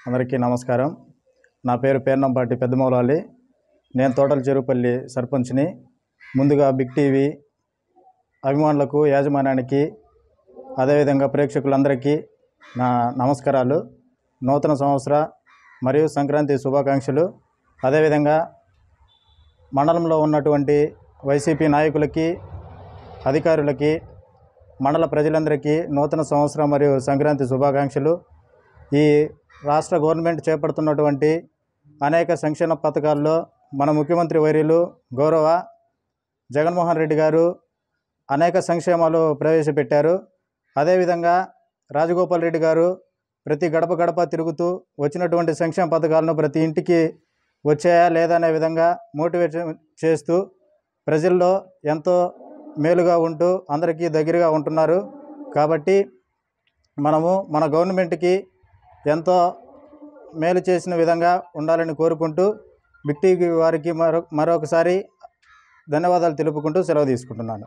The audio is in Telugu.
అందరికీ నమస్కారం. నా పేరు పేర్నంపాటి పెద్దమౌలాలి. నేను తోటల చెరుపల్లి సర్పంచ్ని. ముందుగా బిగ్ టీవీ అభిమానులకు, యాజమాన్యానికి, అదేవిధంగా ప్రేక్షకులందరికీ నా నమస్కారాలు. నూతన సంవత్సర మరియు సంక్రాంతి శుభాకాంక్షలు. అదేవిధంగా మండలంలో ఉన్నటువంటి వైసీపీ నాయకులకి, అధికారులకి, మండల ప్రజలందరికీ నూతన సంవత్సరం మరియు సంక్రాంతి శుభాకాంక్షలు. ఈ రాష్ట్ర గవర్నమెంట్ చేపడుతున్నటువంటి అనేక సంక్షేమ పథకాల్లో మన ముఖ్యమంత్రి వర్యులు గౌరవ జగన్మోహన్ రెడ్డి గారు అనేక సంక్షేమాలు ప్రవేశపెట్టారు. అదేవిధంగా రాజగోపాల్ రెడ్డి గారు ప్రతి గడప గడప తిరుగుతూ వచ్చినటువంటి సంక్షేమ పథకాలను ప్రతి ఇంటికి వచ్చాయా లేదా అనే విధంగా మోటివేట్ చేస్తూ ప్రజల్లో ఎంతో మేలుగా ఉంటూ అందరికీ దగ్గరగా ఉంటున్నారు. కాబట్టి మనము మన గవర్నమెంట్కి ఎంతో మేలు చేసిన విధంగా ఉండాలని కోరుకుంటూ బిగ్ టీవీ వారికి మరొకసారి ధన్యవాదాలు తెలుపుకుంటూ సెలవు తీసుకుంటున్నాను.